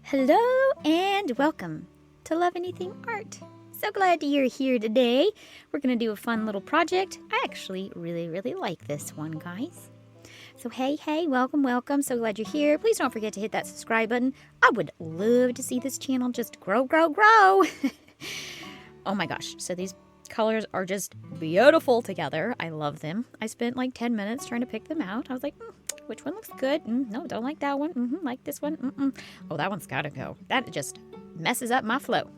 Hello and welcome to Love Anything Art. So glad you're here today. We're going to do a fun little project. I actually really like this one, guys. So hey, welcome. So glad you're here. Please don't forget to hit that subscribe button. I would love to see this channel just grow. Oh my gosh. So these colors are just beautiful together. I love them. I spent like 10 minutes trying to pick them out. I was like, which one looks good? No, don't like that one. Like this one. Oh, that one's gotta go. That just messes up my flow.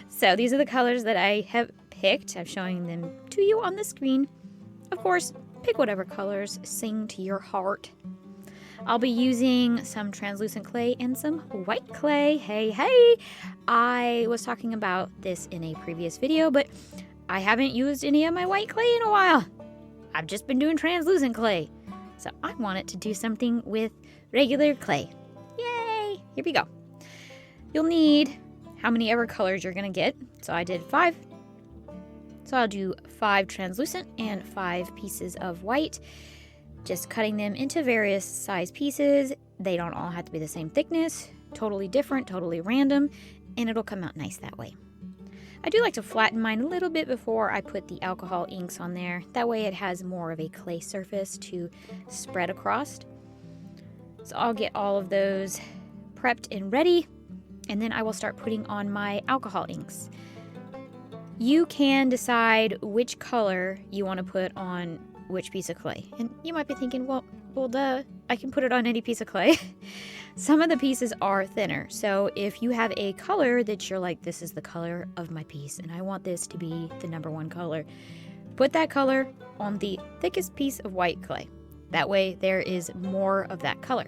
So these are the colors that I have picked. I'm showing them to you on the screen. Of course, pick whatever colors sing to your heart. I'll be using some translucent clay and some white clay. Hey, I was talking about this in a previous video, but I haven't used any of my white clay in a while. I've just been doing translucent clay. So I wanted to do something with regular clay. Yay! Here we go. You'll need how many ever colors you're gonna get. So I did 5. So I'll do 5 translucent and 5 pieces of white. Just cutting them into various size pieces. They don't all have to be the same thickness. Totally different, totally random, and it'll come out nice that way. I do like to flatten mine a little bit before I put the alcohol inks on there. That way it has more of a clay surface to spread across. So I'll get all of those prepped and ready, and then I will start putting on my alcohol inks. You can decide which color you want to put on which piece of clay. And you might be thinking, well, duh, I can put it on any piece of clay. Some of the pieces are thinner. So if you have a color that you're like, this is the color of my piece and I want this to be the #1 color, put that color on the thickest piece of white clay. That way there is more of that color.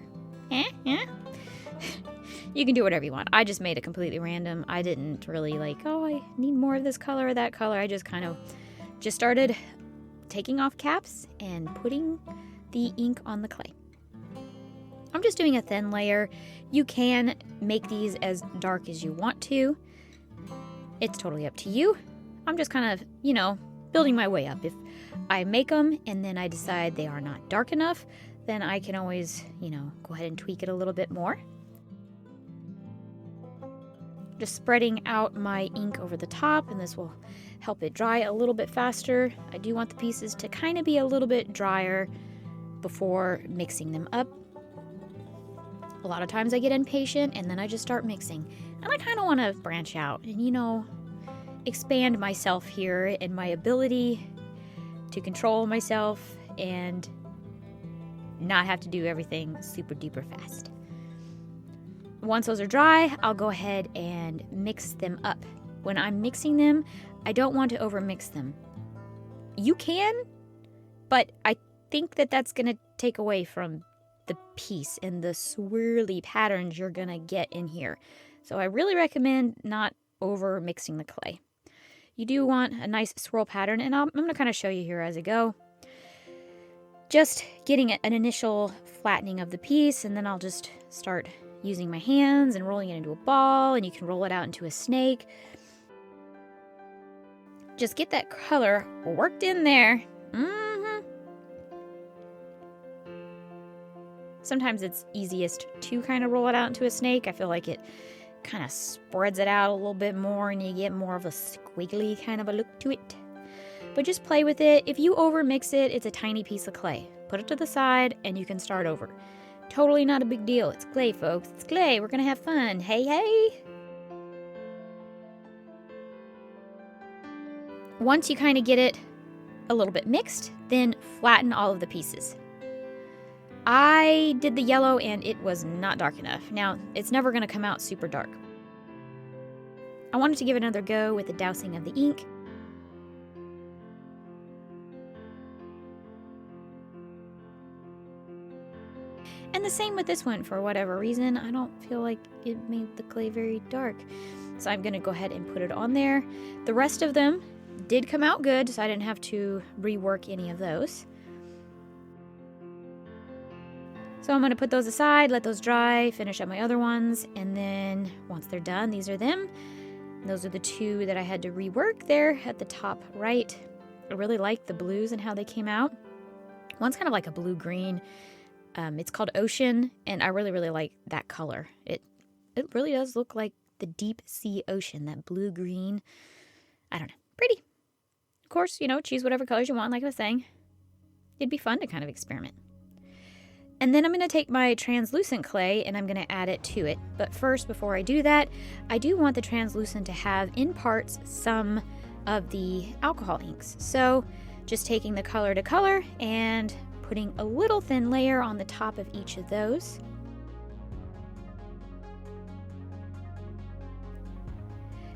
You can do whatever you want. I just made it completely random. I didn't really like, oh, I need more of this color or that color. I just kind of just started taking off caps and putting the ink on the clay. I'm just doing a thin layer. You can make these as dark as you want to. It's totally up to you. I'm just kind of, building my way up. If I make them and then I decide they are not dark enough, then I can always, go ahead and tweak it a little bit more. Just spreading out my ink over the top, and this will help it dry a little bit faster. I do want the pieces to kind of be a little bit drier before mixing them up. A lot of times I get impatient and then I just start mixing. And I kind of want to branch out and, expand myself here and my ability to control myself and not have to do everything super duper fast. Once those are dry, I'll go ahead and mix them up. When I'm mixing them, I don't want to overmix them. You can, but I think that that's going to take away from the piece and the swirly patterns you're going to get in here. So I really recommend not over mixing the clay. You do want a nice swirl pattern, and I'm going to kind of show you here as I go. Just getting an initial flattening of the piece, and then I'll just start using my hands and rolling it into a ball, and you can roll it out into a snake. Just get that color worked in there. Sometimes it's easiest to kind of roll it out into a snake. I feel like it kind of spreads it out a little bit more and you get more of a squiggly kind of a look to it. But just play with it. If you over mix it, it's a tiny piece of clay. Put it to the side and you can start over. Totally not a big deal. It's clay, folks. It's clay. We're gonna have fun. Hey. Once you kind of get it a little bit mixed, then flatten all of the pieces. I did the yellow and it was not dark enough. Now, it's never going to come out super dark. I wanted to give it another go with the dousing of the ink. And the same with this one. For whatever reason, I don't feel like it made the clay very dark. So I'm going to go ahead and put it on there. The rest of them did come out good, so I didn't have to rework any of those. So I'm going to put those aside, let those dry, finish up my other ones, and then once they're done, these are them. Those are the 2 that I had to rework there at the top right. I really like the blues and how they came out. One's kind of like a blue-green. It's called Ocean, and I really like that color. It it really does look like the deep sea ocean, that blue-green. I don't know. Pretty. Of course, you know, choose whatever colors you want, like I was saying. It'd be fun to kind of experiment. And then I'm going to take my translucent clay and I'm going to add it to it. But first, before I do that, I do want the translucent to have in parts some of the alcohol inks. So just taking the color to color and putting a little thin layer on the top of each of those.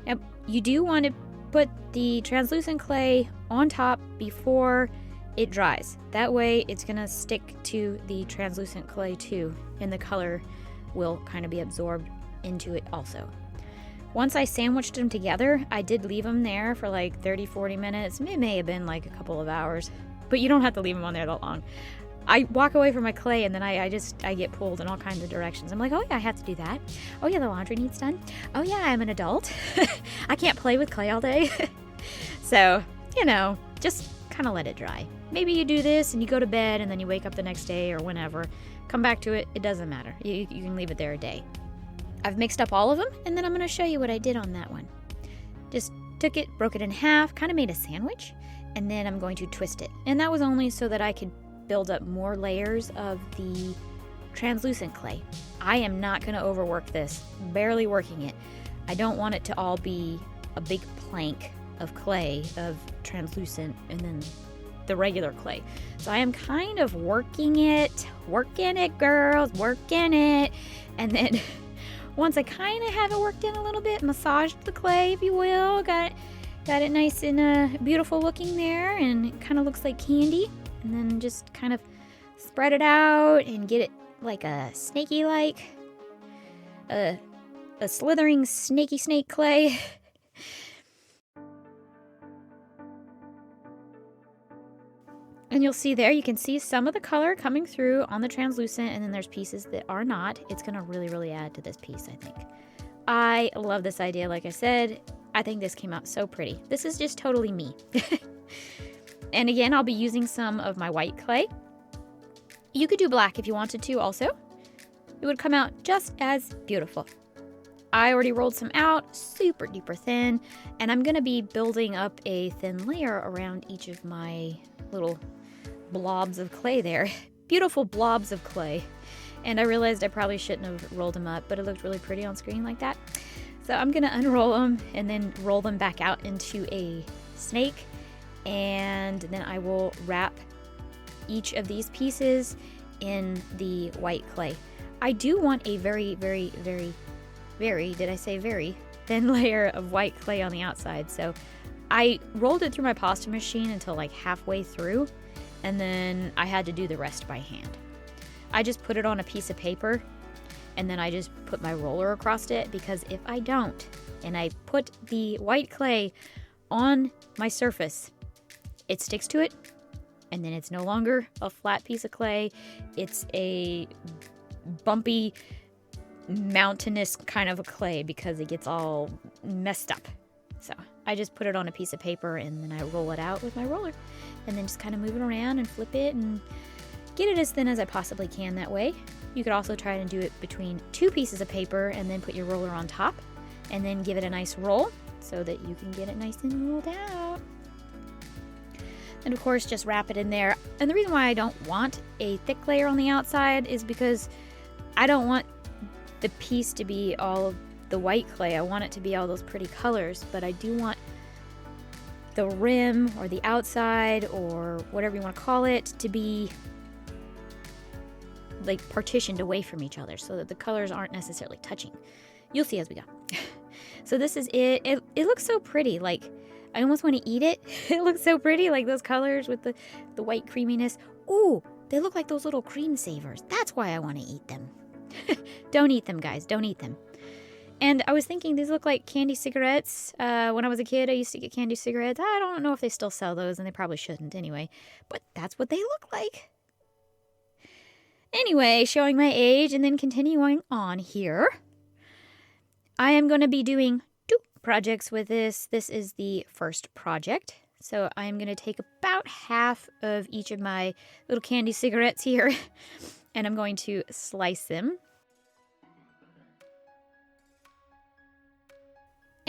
Now, you do want to put the translucent clay on top before it dries. That way it's going to stick to the translucent clay too, and the color will kind of be absorbed into it also. Once I sandwiched them together, I did leave them there for like 30-40 minutes. It may have been like a couple of hours, but you don't have to leave them on there that long. I walk away from my clay and then I get pulled in all kinds of directions. I'm like, oh yeah, I have to do that. Oh yeah, the laundry needs done. Oh yeah, I'm an adult. I can't play with clay all day. So, you know, just kind of let it dry. Maybe you do this and you go to bed and then you wake up the next day or whenever. Come back to it. It doesn't matter. You can leave it there a day. I've mixed up all of them and then I'm going to show you what I did on that one. Just took it, broke it in half, kind of made a sandwich, and then I'm going to twist it. And that was only so that I could build up more layers of the translucent clay. I am not going to overwork this. Barely working it. I don't want it to all be a big plank of clay, of translucent, and then the regular clay. So I am kind of working it, girls, working it. And then once I kind of have it worked in a little bit, massaged the clay, if you will, got it nice and beautiful looking there, and it kind of looks like candy. And then just kind of spread it out and get it like a snaky, like a slithering snaky snake clay. And you'll see there, you can see some of the color coming through on the translucent, and then there's pieces that are not. It's going to really, really add to this piece, I think. I love this idea. Like I said, I think this came out so pretty. This is just totally me. And again, I'll be using some of my white clay. You could do black if you wanted to also. It would come out just as beautiful. I already rolled some out, super duper thin, and I'm going to be building up a thin layer around each of my little blobs of clay there. Beautiful blobs of clay. And I realized I probably shouldn't have rolled them up, but it looked really pretty on screen like that. So I'm going to unroll them and then roll them back out into a snake. And then I will wrap each of these pieces in the white clay. I do want a very, very, very, very, did I say very, thin layer of white clay on the outside. So I rolled it through my pasta machine until like halfway through, and then I had to do the rest by hand. I just put it on a piece of paper, and then I just put my roller across it, because if I don't, and I put the white clay on my surface, it sticks to it, and then it's no longer a flat piece of clay. It's a bumpy, mountainous kind of a clay because it gets all messed up. So I just put it on a piece of paper and then I roll it out with my roller, and then just kind of move it around and flip it and get it as thin as I possibly can that way. You could also try and do it between two pieces of paper and then put your roller on top and then give it a nice roll so that you can get it nice and rolled out. And of course, just wrap it in there. And the reason why I don't want a thick layer on the outside is because I don't want the piece to be all the white clay. I want it to be all those pretty colors, but I do want the rim or the outside or whatever you want to call it to be like partitioned away from each other so that the colors aren't necessarily touching. You'll see as we go. So this is it. It looks so pretty. Like, I almost want to eat it. It looks so pretty, like those colors with the white creaminess. Ooh, they look like those little cream savers. That's why I want to eat them. Don't eat them, guys. Don't eat them. And I was thinking these look like candy cigarettes. When I was a kid, I used to get candy cigarettes. I don't know if they still sell those, and they probably shouldn't anyway. But that's what they look like. Anyway, showing my age and then continuing on here. I am going to be doing 2 projects with this. This is the first project. So I'm going to take about half of each of my little candy cigarettes here, and I'm going to slice them.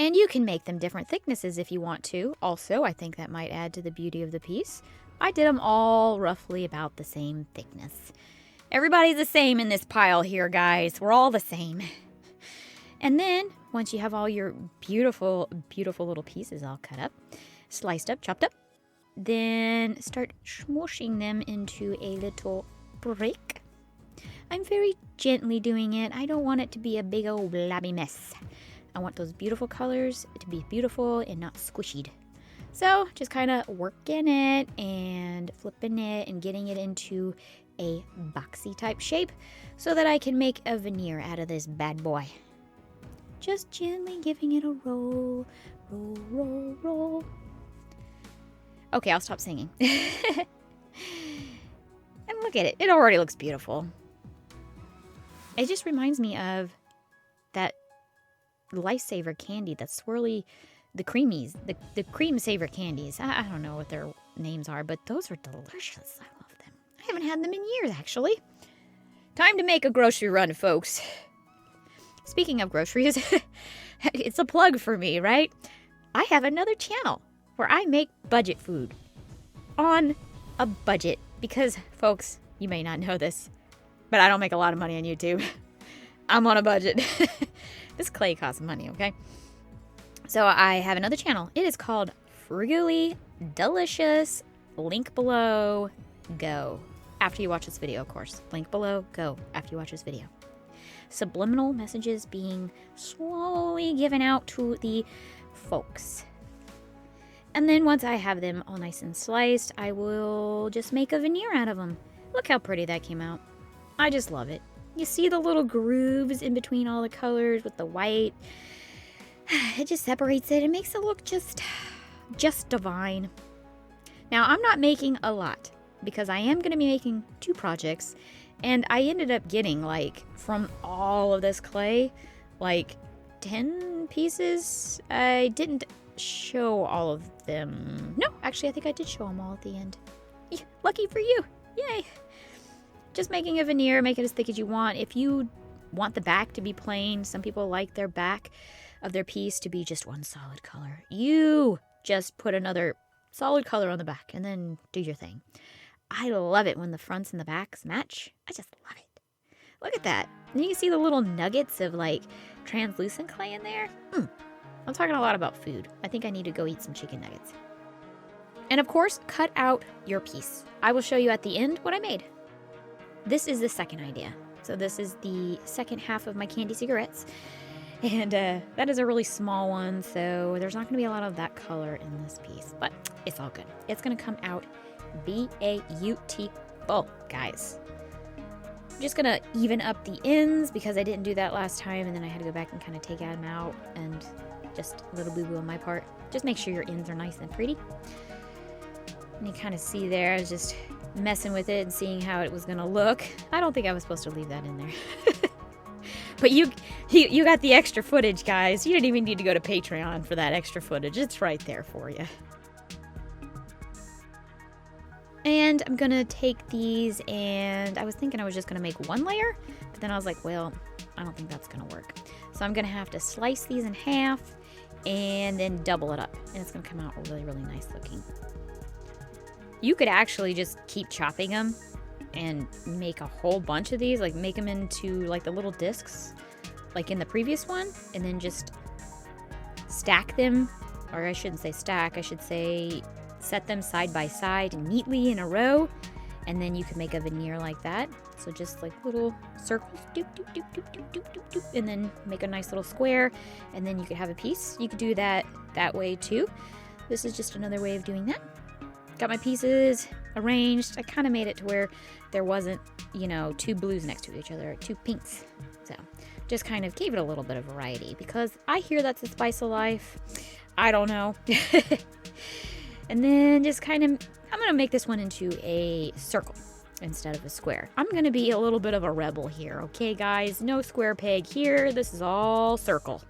And you can make them different thicknesses if you want to. Also, I think that might add to the beauty of the piece. I did them all roughly about the same thickness. Everybody's the same in this pile here, guys. We're all the same. And then, once you have all your beautiful, beautiful little pieces all cut up, sliced up, chopped up, then start smooshing them into a little brick. I'm very gently doing it. I don't want it to be a big old blobby mess. I want those beautiful colors to be beautiful and not squishied. So just kind of working it and flipping it and getting it into a boxy type shape so that I can make a veneer out of this bad boy. Just gently giving it a roll, roll, roll, roll. Okay, I'll stop singing. And look at it. It already looks beautiful. It just reminds me of that Lifesaver candy, that swirly, the creamies, the cream saver candies. I don't know what their names are, but those are delicious. I love them. I haven't had them in years, actually. Time to make a grocery run, folks. Speaking of groceries, it's a plug for me, right? I have another channel where I make budget food on a budget because, folks, you may not know this, but I don't make a lot of money on YouTube. I'm on a budget. This clay costs money, okay? So I have another channel. It is called Frugally Delicious. Link below. Go. After you watch this video, of course. Link below. Go. After you watch this video. Subliminal messages being slowly given out to the folks. And then once I have them all nice and sliced, I will just make a veneer out of them. Look how pretty that came out. I just love it. You see the little grooves in between all the colors with the white. It just separates it. It makes it look just divine. Now, I'm not making a lot because I am going to be making 2 projects. And I ended up getting, like, from all of this clay, like 10 pieces. I didn't show all of them. No, actually, I think I did show them all at the end. Yeah, lucky for you. Yay. Just making a veneer, make it as thick as you want. If you want the back to be plain, some people like their back of their piece to be just one solid color. You just put another solid color on the back and then do your thing. I love it when the fronts and the backs match. I just love it. Look at that. And you can see the little nuggets of like translucent clay in there. I'm talking a lot about food. I think I need to go eat some chicken nuggets. And of course, cut out your piece. I will show you at the end what I made. This is the second idea. So this is the second half of my candy cigarettes. And that is a really small one, so there's not going to be a lot of that color in this piece. But it's all good. It's going to come out beautiful, guys. I'm just going to even up the ends because I didn't do that last time. And then I had to go back and kind of take them out. And just a little boo-boo on my part. Just make sure your ends are nice and pretty. And you kind of see there, I was just messing with it and seeing how it was going to look. I don't think I was supposed to leave that in there. But you got the extra footage, guys. You didn't even need to go to Patreon for that extra footage. It's right there for you. And I'm going to take these, and I was thinking I was just going to make one layer. But then I was like, well, I don't think that's going to work. So I'm going to have to slice these in half and then double it up. And it's going to come out really, really nice looking. You could actually just keep chopping them and make a whole bunch of these, like make them into like the little discs like in the previous one, and then just stack them, or I shouldn't say stack, I should say set them side by side neatly in a row, and then you could make a veneer like that. So just like little circles, doop, doop, doop, doop, doop, doop, doop, doop, and then make a nice little square, and then you could have a piece. You could do that way too. This is just another way of doing that. Got my pieces arranged. I kind of made it to where there wasn't, 2 blues next to each other, 2 pinks. So just kind of gave it a little bit of variety because I hear that's the spice of life. I don't know. And then just kind of, I'm going to make this one into a circle instead of a square. I'm going to be a little bit of a rebel here. Okay, guys, no square peg here. This is all circle.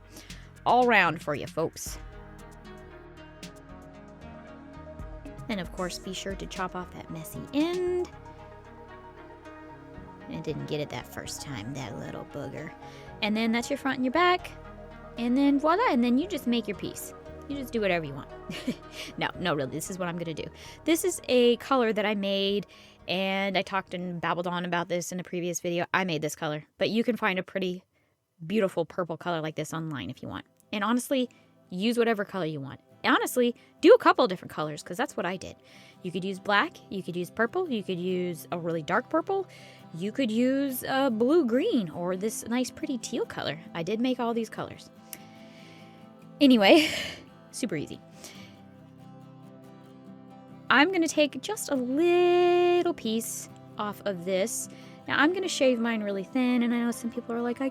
All round for you, folks. And of course, be sure to chop off that messy end. I didn't get it that first time, that little booger. And then that's your front and your back. And then voila, and then you just make your piece. You just do whatever you want. No, really, this is what I'm gonna do. This is a color that I made, and I talked and babbled on about this in a previous video. I made this color, but you can find a pretty beautiful purple color like this online if you want. And honestly, use whatever color you want. Honestly, do a couple different colors, because that's what I did. You could use black, you could use purple, you could use a really dark purple, you could use a blue-green, or this nice pretty teal color. I did make all these colors. Anyway, super easy. I'm going to take just a little piece off of this. Now I'm going to shave mine really thin, and I know some people are like, I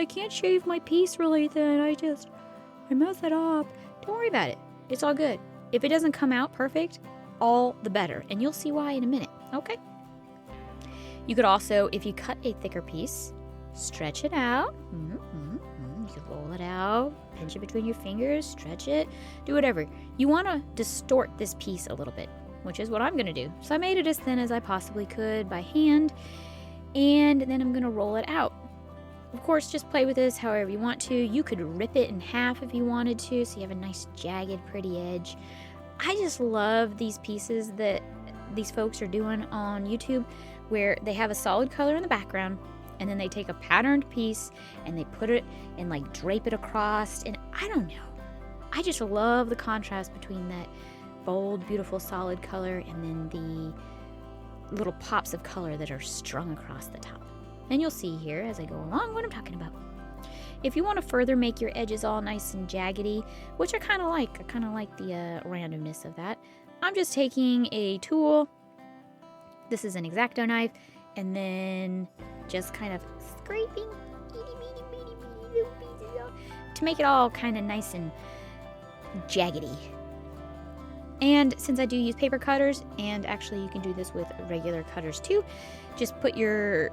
can't shave my piece really thin. I mess it up. Don't worry about it. It's all good. If it doesn't come out perfect, all the better. And you'll see why in a minute, okay? You could also, if you cut a thicker piece, stretch it out. You could roll it out, pinch it between your fingers, stretch it, do whatever. You want to distort this piece a little bit, which is what I'm going to do. So I made it as thin as I possibly could by hand, and then I'm going to roll it out. Of course, just play with this however you want to. You could rip it in half if you wanted to, so you have a nice jagged, pretty edge. I just love these pieces that these folks are doing on YouTube, where they have a solid color in the background, and then they take a patterned piece and they put it and like drape it across. And I don't know. I just love the contrast between that bold, beautiful, solid color and then the little pops of color that are strung across the top. And you'll see here as I go along what I'm talking about. If you want to further make your edges all nice and jaggedy, which I kind of like the randomness of that, I'm just taking a tool. This is an X-Acto knife, and then just kind of scraping to make it all kind of nice and jaggedy. And since I do use paper cutters, and actually you can do this with regular cutters too, just put your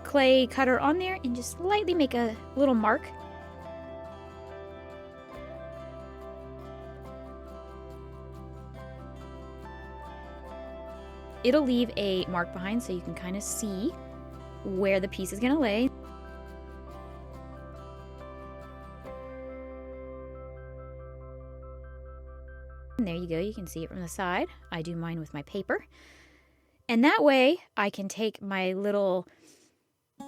clay cutter on there and just lightly make a little mark. It'll leave a mark behind so you can kind of see where the piece is going to lay. And there you go, you can see it from the side. I do mine with my paper. And that way I can take my little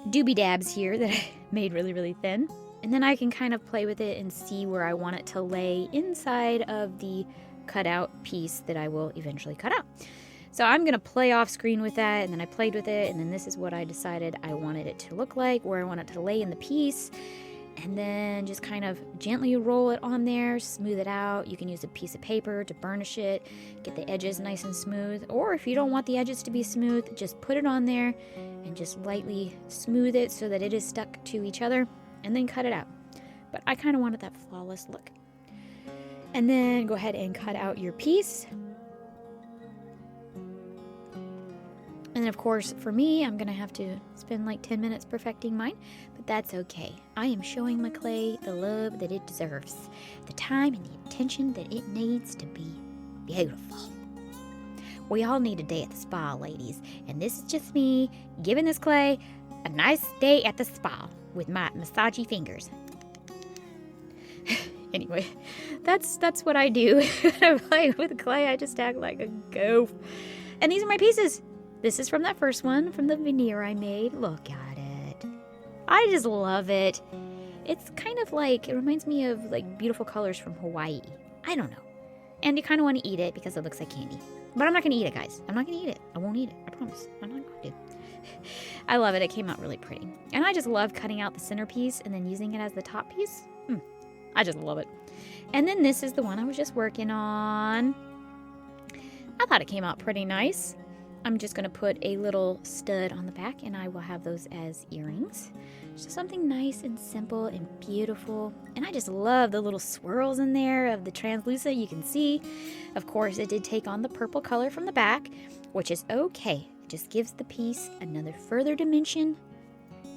doobie dabs here that I made really, really thin, and then I can kind of play with it and see where I want it to lay inside of the cutout piece that I will eventually cut out. So I'm going to play off screen with that, and then I played with it, and then this is what I decided I wanted it to look like, where I want it to lay in the piece, and then just kind of gently roll it on there, smooth it out. You can use a piece of paper to burnish it, get the edges nice and smooth, or if you don't want the edges to be smooth, just put it on there and just lightly smooth it so that it is stuck to each other, and then cut it out. But I kind of wanted that flawless look. And then go ahead and cut out your piece. And then, of course, for me, I'm going to have to spend like 10 minutes perfecting mine, but that's okay. I am showing my clay the love that it deserves, the time and the attention that it needs to be beautiful. We all need a day at the spa, ladies, and this is just me giving this clay a nice day at the spa with my massagey fingers. Anyway, that's what I do when I play with clay. I just act like a goof. And these are my pieces. This is from that first one, from the veneer I made. Look at it. I just love it. It's kind of like, it reminds me of like beautiful colors from Hawaii. I don't know. And you kind of want to eat it because it looks like candy. But I'm not going to eat it, guys. I'm not going to eat it. I won't eat it. I promise. I'm not going to. I love it. It came out really pretty. And I just love cutting out the centerpiece and then using it as the top piece. I just love it. And then this is the one I was just working on. I thought it came out pretty nice. I'm just going to put a little stud on the back, and I will have those as earrings. Just something nice and simple and beautiful. And I just love the little swirls in there of the translucent. You can see, of course, it did take on the purple color from the back, which is okay. It just gives the piece another further dimension.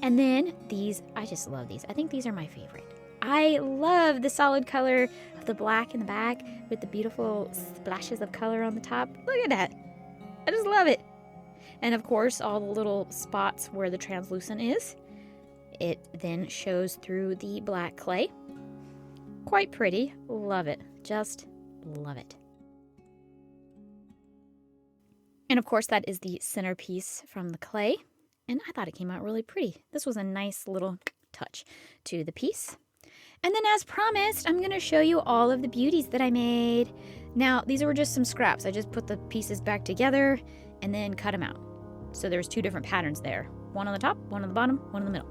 And then these, I just love these. I think these are my favorite. I love the solid color of the black in the back with the beautiful splashes of color on the top. Look at that. I just love it. And of course, all the little spots where the translucent is, it then shows through the black clay. Quite pretty. Love it. Just love it. And of course, that is the centerpiece from the clay. And I thought it came out really pretty. This was a nice little touch to the piece. And then as promised, I'm going to show you all of the beauties that I made. Now, these were just some scraps. I just put the pieces back together and then cut them out. So there's two different patterns there. One on the top, one on the bottom, one in the middle.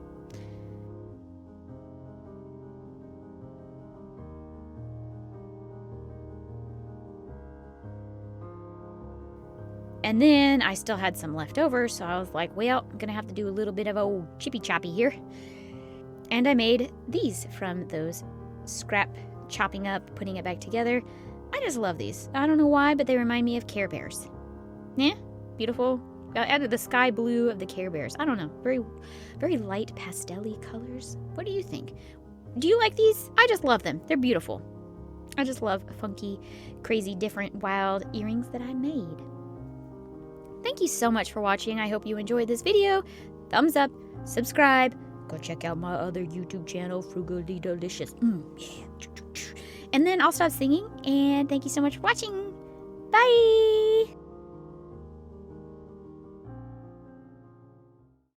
And then I still had some left over, so I was like, well, I'm going to have to do a little bit of a chippy choppy here. And I made these from those scrap chopping up, putting it back together. I just love these. I don't know why, but they remind me of Care Bears. Yeah, beautiful. I added the sky blue of the Care Bears. I don't know, very, very light pastel-y colors. What do you think? Do you like these? I just love them. They're beautiful. I just love funky, crazy, different, wild earrings that I made. Thank you so much for watching. I hope you enjoyed this video. Thumbs up, subscribe. Go check out my other YouTube channel, Frugally Delicious. Yeah. And then I'll stop singing. And thank you so much for watching. Bye.